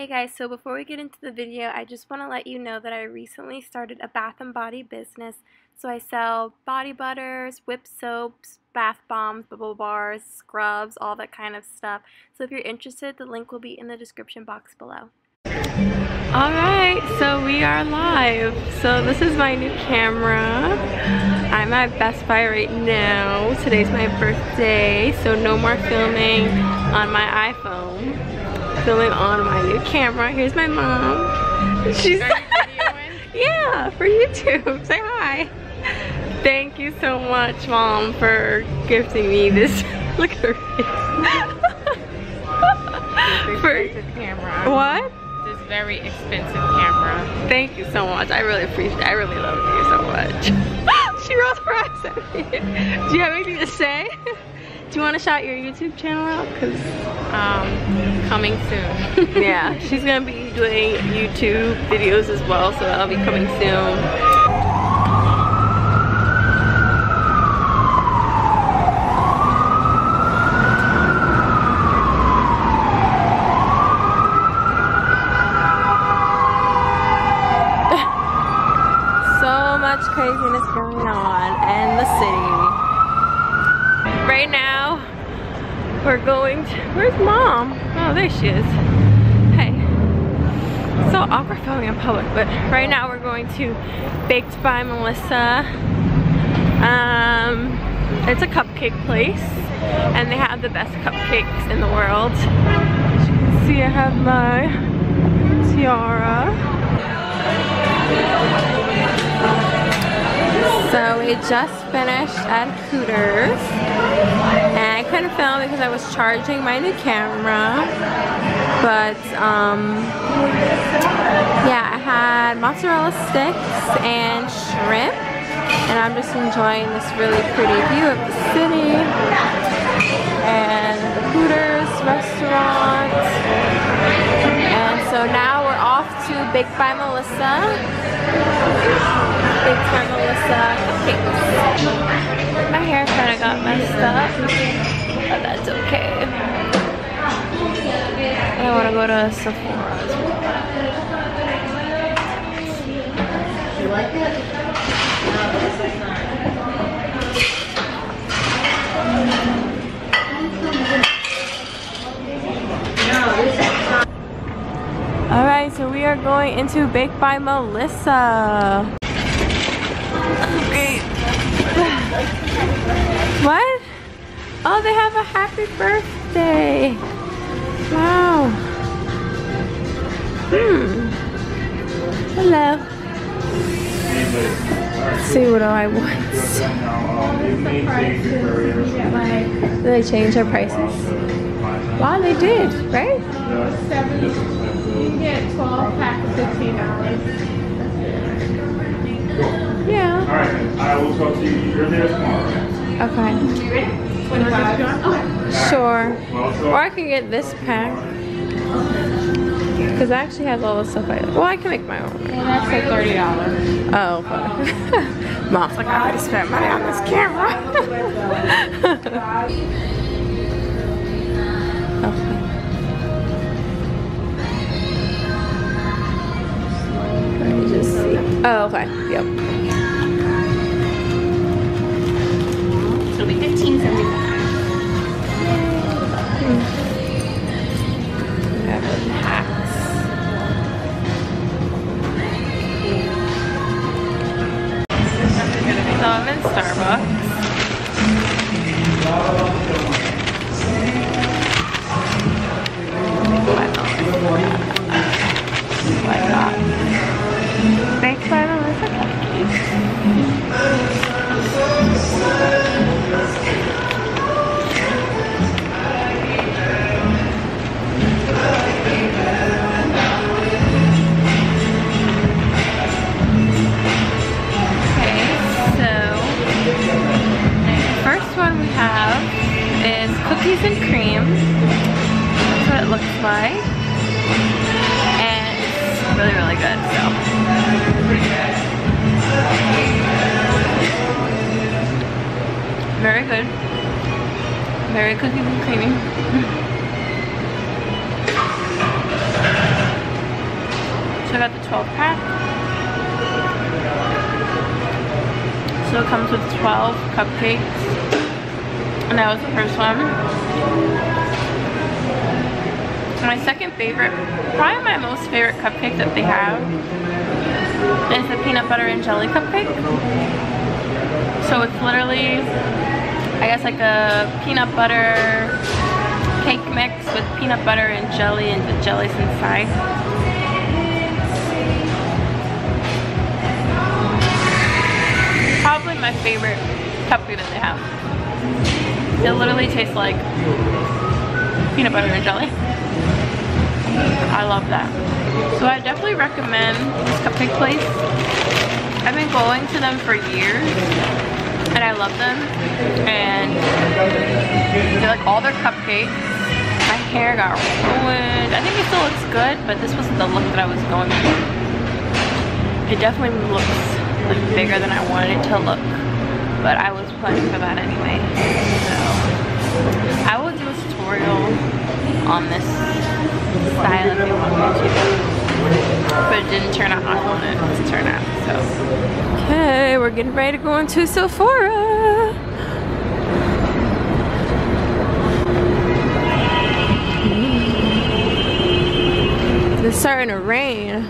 Hey guys, so before we get into the video, I just want to let you know that I recently started a bath and body business. So I sell body butters, whip soaps, bath bombs, bubble bars, scrubs, all that kind of stuff. So if you're interested, the link will be in the description box below. Alright, so we are live. So this is my new camera. I'm at Best Buy right now. Today's my birthday, so no more filming on my iPhone. Filming on my new camera. Here's my mom. She's yeah, for YouTube. Say hi. Thank you so much, Mom, for gifting me this. Look at her face. For expensive camera. What? This very expensive camera. Thank you so much. I really appreciate it. I really love you so much. She rolled her eyes at me. Do you have anything to say? Do you want to shout your YouTube channel out? Cause coming soon. Yeah, she's gonna be doing YouTube videos as well, so that'll be coming soon. So much craziness going on in the city. Right now, we're going to, where's Mom? Oh, there she is. Hey. So awkward filming in public, but right now we're going to Baked by Melissa. It's a cupcake place, and they have the best cupcakes in the world. As you can see, I have my tiara. So we just finished at Hooters, and I couldn't film because I was charging my new camera, but yeah, I had mozzarella sticks and shrimp, and I'm just enjoying this really pretty view of the city and the Hooters restaurant. And so now we're off to Baked by Melissa. Baked by Melissa cupcakes. My hair kind of got messed up, but that's okay. And I want to go to Sephora as well. You like it? Alright, so we are going into Baked by Melissa. Okay. What? Oh, they have a happy birthday. Wow. Hello. Let's see, what do I want? Did they change their prices? Wow, they did, right? You can get 12 packs of $15. Yeah. Alright, I will talk to you. You're there tomorrow. Okay. You ready? 25. Sure. Or I can get this pack. Because it actually has all the stuff well, I can make my own. Well, that's like $30. Oh, okay. Mom's like, I already spent money on this camera. Okay. Let me just see. Oh, okay. Yep. It'll be $15.75. Have the packs. So I'm in Starbucks. Baked by Melissa cupcakes. Okay, so the first one we have is cookies and cream. That's what it looks like. And it's really, really good, so. Very good. Very cookies and creamy. got the 12 pack. So it comes with 12 cupcakes. And that was the first one. My second favorite, probably my most favorite cupcake that they have, is the peanut butter and jelly cupcake. So it's literally, I guess, like a peanut butter cake mix with peanut butter and jelly, and the jelly's inside. Probably my favorite cupcake that they have. It literally tastes like peanut butter and jelly. I love that. So I definitely recommend this cupcake place. I've been going to them for years and I love them. And they like all their cupcakes. My hair got ruined. I think it still looks good, but this wasn't the look that I was going for. It definitely looks like bigger than I wanted it to look, but I was planning for that anyway. So I will do a tutorial on this style if you want me to, but it didn't turn out how I wanted it to turn out. So okay, we're getting ready to go into Sephora. It's starting to rain.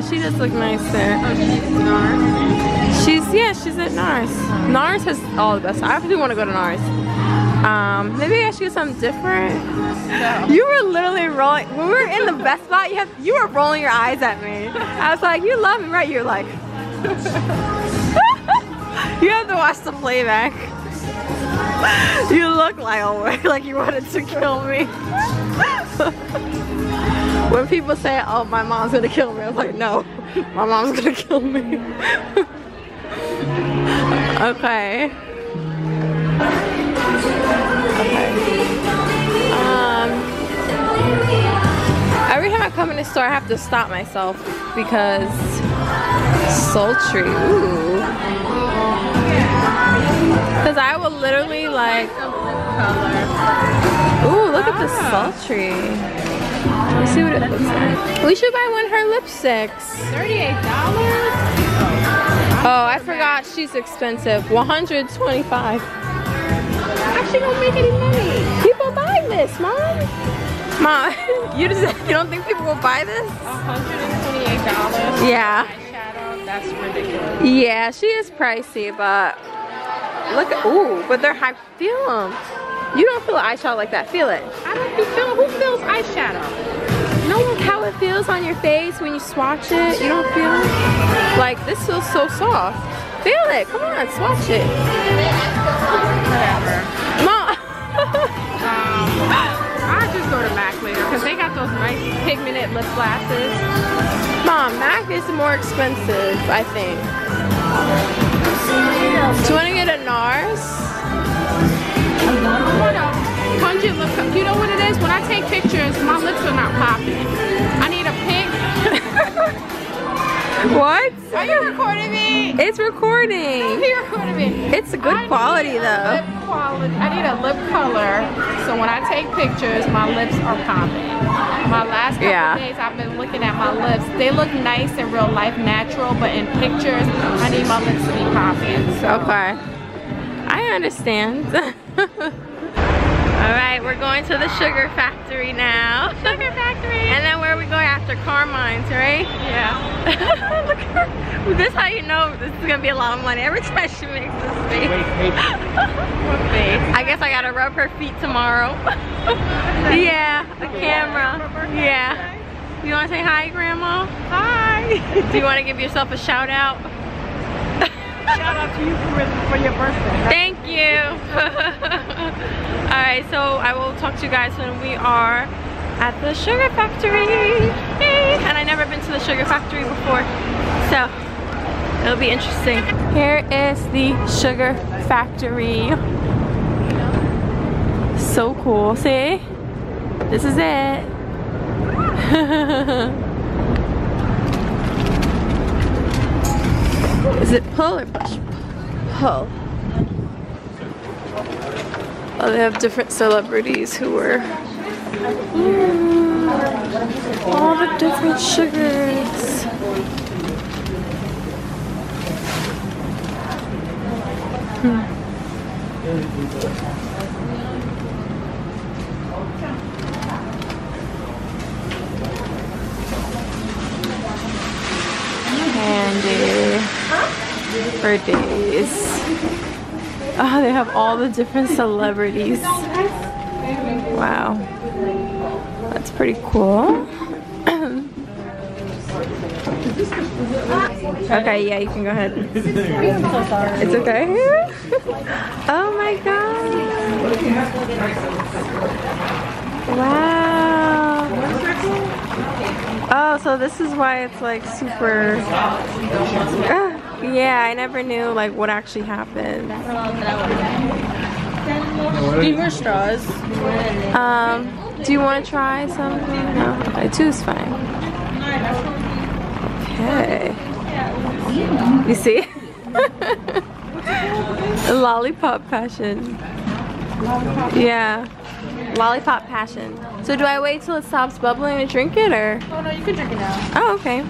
She does look nice there. Oh, she's NARS? She's at NARS. NARS has all the best. I do want to go to NARS. Maybe I should get something different. No. You were literally rolling, when we were in the best spot, you were rolling your eyes at me. I was like, you love me, right? You're like, you have to watch the playback. You look like you wanted to kill me. When people say, oh, my mom's gonna kill me, I was like, no, my mom's gonna kill me. Okay. Every time I come in the store, I have to stop myself because sultry. Ooh. Because I will literally like. Ooh, look at the sultry. Let me see what it looks like. We should buy one of her lipsticks. $38? Oh, I forgot she's expensive. $125. Actually don't make any money. People buy this, Mom. Mom, you don't think people will buy this? $128. Yeah. Eyeshadow, that's ridiculous. Yeah, she is pricey, but look at, ooh, but they're high. Feel them. You don't feel eyeshadow like that. Feel it. I don't feel. Who feels eyeshadow? No, how it feels on your face when you swatch it. You don't feel it? Like, this feels so soft. Feel it. Come on, swatch it. Whatever. Mom. I just go to MAC later because they got those nice pigmented lip glasses. Mom, MAC is more expensive, I think. Do you want to get a NARS? Pungent lip. You know what it is? When I take pictures, my lips are not popping. I need a pink. What? Are you recording me? It's recording. You're recording me. It's a good quality though. Lip quality. I need a lip color, so when I take pictures, my lips are popping. My last couple of days, I've been looking at my lips. They look nice in real life, natural, but in pictures, I need my lips to be popping. So. Okay. I understand. Alright, we're going to the sugar factory now. Sugar factory! And then where are we going after? Carmine's, right? Yeah. Look at her. This is how you know this is going to be a lot of money. Every time she makes this face. What face? I guess I got to rub her feet tomorrow. Yeah, the camera. Yeah. You want to say hi, Grandma? Hi! Do you want to give yourself a shout out? Shout out to you for your birthday. Thank you. Alright, so I will talk to you guys when we are at the sugar factory. Yay. And I've never been to the sugar factory before. So It'll be interesting. Here is the sugar factory. So cool. See? This is it. Is it pull or push? Pull. Oh, they have different celebrities who were all the different sugars. Candy for days. Oh, they have all the different celebrities. Wow, that's pretty cool. Okay, yeah, you can go ahead. It's okay. Oh my god. Wow. Oh, so this is why it's like super. Yeah, I never knew like what actually happened. Fever straws. Do you want to try something? No? Okay, 2 is fine. Okay. You see? Lollipop passion. Yeah. Lollipop passion. So do I wait till it stops bubbling to drink it, or? Oh no, you can drink it now. Oh, okay.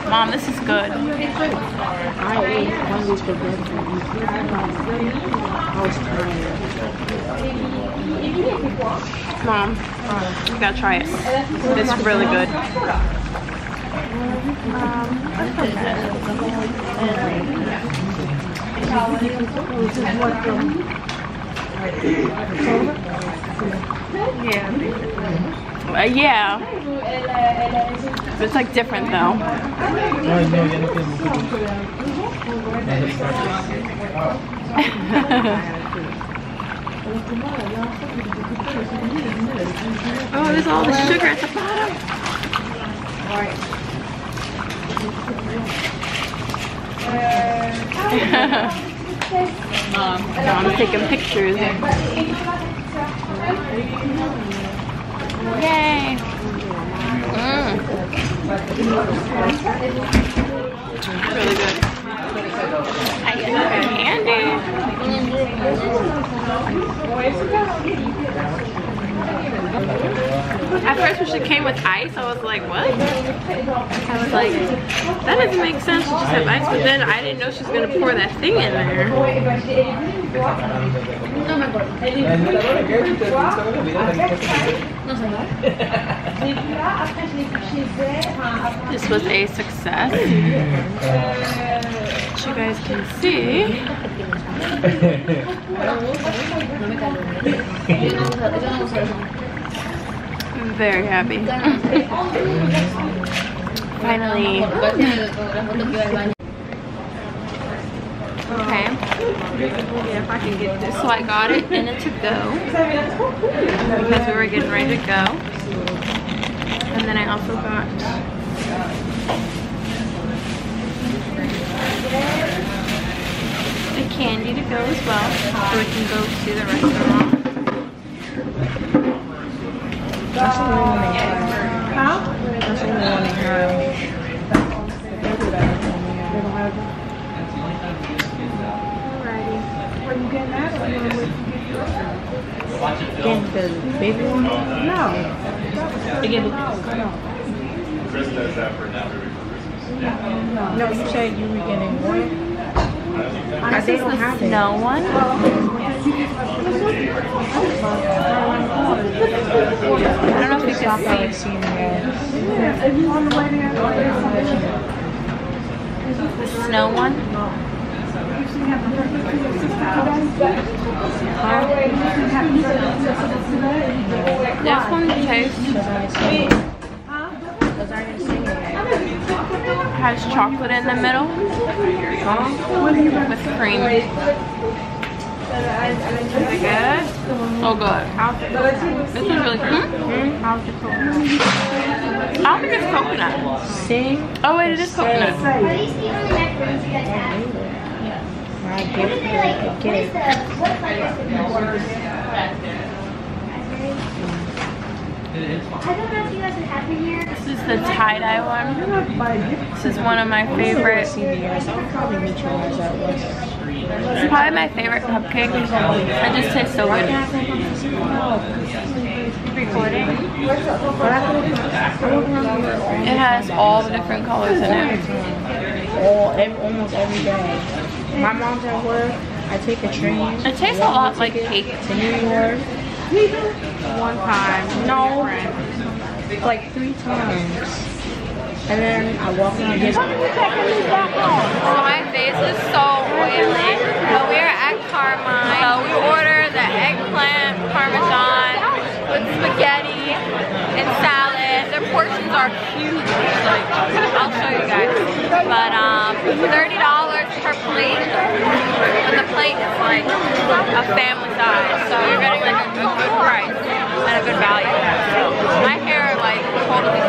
Mom, this is good. Mom, you gotta try it. It's really good. Yeah. It's like different though. Oh, there's all the sugar at the bottom. I'm taking pictures. Yay! Really good. I get candy. At first when she came with ice, I was like, what? I was like, that doesn't make sense. She just had ice, but then I didn't know she was going to pour that thing in there. This was a success. As you guys can see. I'm very happy. Finally. Okay. If I can get this. So I got it in a to-go because we were getting ready to go. And then I also got the candy to go as well, so we can go to the restaurant. Again, the baby one? No. Again, Chris does that for now. no, you said you were getting one. This is the snow one. I don't know if you can see. The snow one. This one tastes. Has chocolate in the middle with cream. Good? Oh, good. This is really good. How's the coconut? I don't think it's coconut. See? Oh, wait, it is coconut. I get it. I don't know if you guys would have been here. This is the tie-dye one. This is one of my favorite. I'll probably meet you guys at West. This is probably my favorite cupcake. It just tastes so good. Recording? It has all the different colors in it. Almost every day. My mom's at work. I take a train. It tastes a lot like cake. To New York. One time. No. Like 3 times. And then I walk around and get So my face is so oily. So we're at Carmine. So we ordered the eggplant parmesan with spaghetti and salad. Their portions are huge. Like, I'll show you guys. But $30 per plate. But the plate is like a family size. So you're getting like a good price and a good value. My hair like totally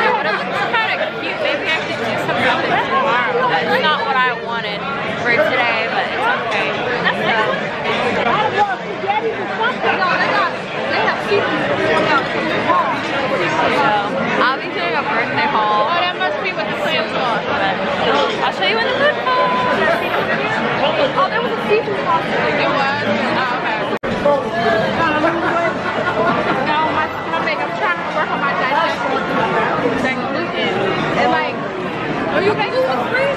but it looks kind of cute. Maybe I should do something with it tomorrow. That's not what I wanted for today, but it's okay. That's it. They have seafood. So I'll be doing a birthday haul. Oh, that must be with the clam sauce. I'll show you when the food comes. Oh, there was a seafood sauce. It was? Oh, okay. No, my stomach, I'm trying to work on my digestion. That gluten. And like, oh, you guys gluten free?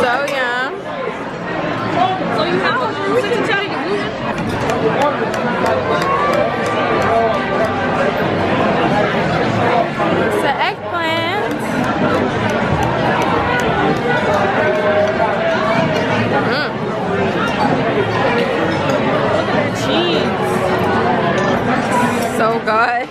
So yum. So you have a gluten to tell you gluten? It's the eggplant. Look at that cheese. So good.